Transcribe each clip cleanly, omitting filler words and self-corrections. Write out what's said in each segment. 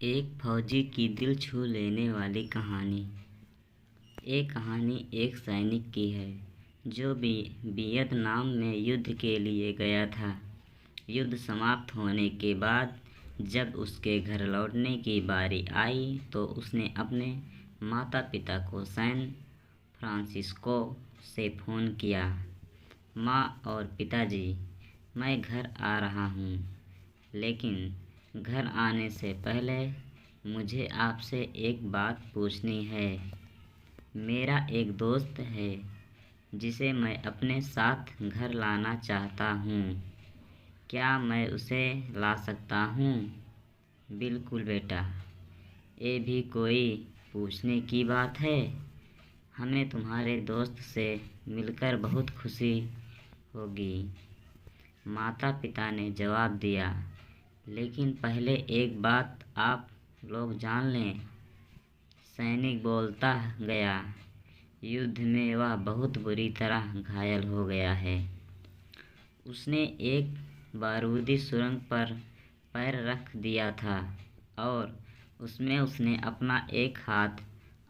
एक फौजी की दिल छू लेने वाली कहानी। ये कहानी एक सैनिक की है जो वियतनाम में युद्ध के लिए गया था। युद्ध समाप्त होने के बाद जब उसके घर लौटने की बारी आई तो उसने अपने माता पिता को सैन फ्रांसिस्को से फ़ोन किया। माँ और पिताजी, मैं घर आ रहा हूँ, लेकिन घर आने से पहले मुझे आपसे एक बात पूछनी है। मेरा एक दोस्त है जिसे मैं अपने साथ घर लाना चाहता हूँ। क्या मैं उसे ला सकता हूँ? बिल्कुल बेटा, ये भी कोई पूछने की बात है। हमें तुम्हारे दोस्त से मिलकर बहुत खुशी होगी, माता पिता ने जवाब दिया। लेकिन पहले एक बात आप लोग जान लें, सैनिक बोलता गया, युद्ध में वह बहुत बुरी तरह घायल हो गया है। उसने एक बारूदी सुरंग पर पैर रख दिया था और उसमें उसने अपना एक हाथ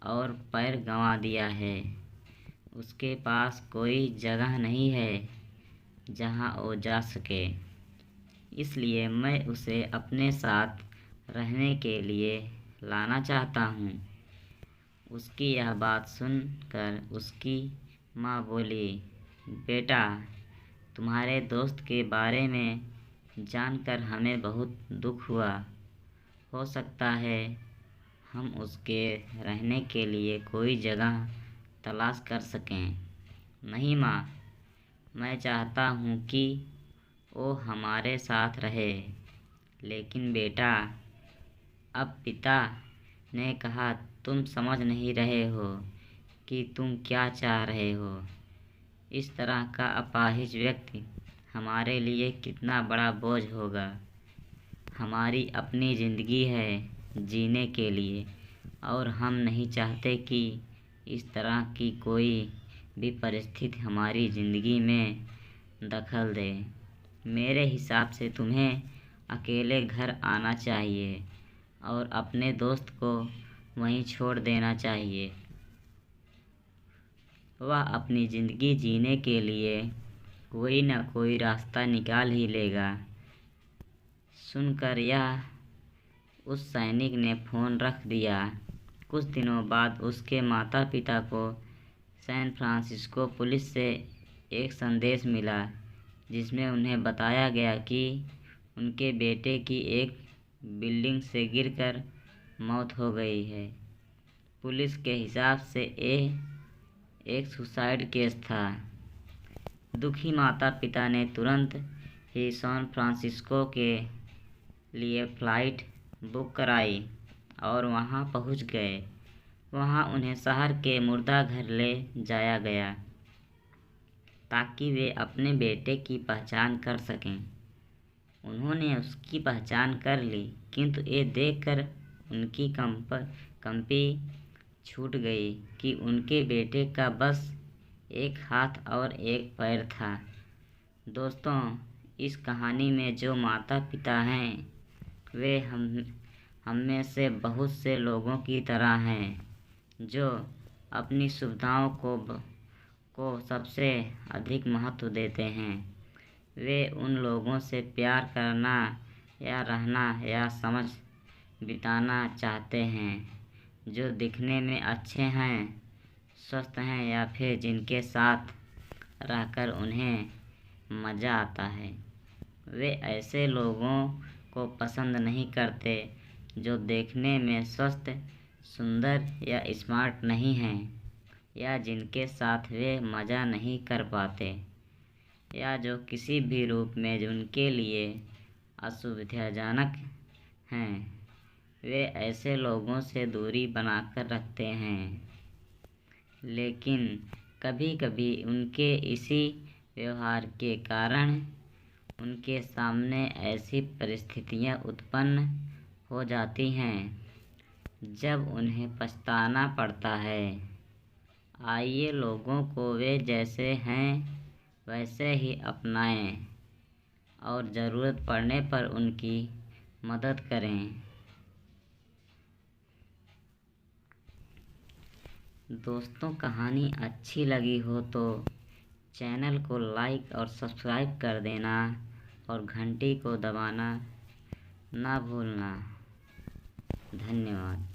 और पैर गंवा दिया है। उसके पास कोई जगह नहीं है जहां वो जा सके, इसलिए मैं उसे अपने साथ रहने के लिए लाना चाहता हूँ। उसकी यह बात सुनकर उसकी माँ बोली, बेटा, तुम्हारे दोस्त के बारे में जानकर हमें बहुत दुख हुआ। हो सकता है हम उसके रहने के लिए कोई जगह तलाश कर सकें। नहीं माँ, मैं चाहता हूँ कि वो हमारे साथ रहे। लेकिन बेटा, अब पिता ने कहा, तुम समझ नहीं रहे हो कि तुम क्या चाह रहे हो। इस तरह का अपाहिज व्यक्ति हमारे लिए कितना बड़ा बोझ होगा। हमारी अपनी ज़िंदगी है जीने के लिए और हम नहीं चाहते कि इस तरह की कोई भी परिस्थिति हमारी ज़िंदगी में दखल दे। मेरे हिसाब से तुम्हें अकेले घर आना चाहिए और अपने दोस्त को वहीं छोड़ देना चाहिए। वह अपनी ज़िंदगी जीने के लिए कोई न कोई रास्ता निकाल ही लेगा। सुनकर यह उस सैनिक ने फ़ोन रख दिया। कुछ दिनों बाद उसके माता पिता को सैन फ्रांसिस्को पुलिस से एक संदेश मिला जिसमें उन्हें बताया गया कि उनके बेटे की एक बिल्डिंग से गिरकर मौत हो गई है। पुलिस के हिसाब से ये एक सुसाइड केस था। दुखी माता पिता ने तुरंत ही सैन फ्रांसिस्को के लिए फ़्लाइट बुक कराई और वहां पहुंच गए। वहां उन्हें शहर के मुर्दाघर ले जाया गया ताकि वे अपने बेटे की पहचान कर सकें। उन्होंने उसकी पहचान कर ली, किंतु ये देखकर उनकी कंपी छूट गई कि उनके बेटे का बस एक हाथ और एक पैर था। दोस्तों, इस कहानी में जो माता पिता हैं वे हम में से बहुत से लोगों की तरह हैं जो अपनी सुविधाओं को सबसे अधिक महत्व देते हैं। वे उन लोगों से प्यार करना या रहना या समझ बिताना चाहते हैं जो दिखने में अच्छे हैं, स्वस्थ हैं या फिर जिनके साथ रहकर उन्हें मज़ा आता है। वे ऐसे लोगों को पसंद नहीं करते जो देखने में स्वस्थ, सुंदर या स्मार्ट नहीं हैं, या जिनके साथ वे मज़ा नहीं कर पाते, या जो किसी भी रूप में उनके लिए असुविधाजनक हैं। वे ऐसे लोगों से दूरी बनाकर रखते हैं। लेकिन कभी-कभी उनके इसी व्यवहार के कारण उनके सामने ऐसी परिस्थितियां उत्पन्न हो जाती हैं जब उन्हें पछताना पड़ता है। आइए लोगों को वे जैसे हैं वैसे ही अपनाएं और ज़रूरत पड़ने पर उनकी मदद करें। दोस्तों, कहानी अच्छी लगी हो तो चैनल को लाइक और सब्सक्राइब कर देना और घंटी को दबाना ना भूलना। धन्यवाद।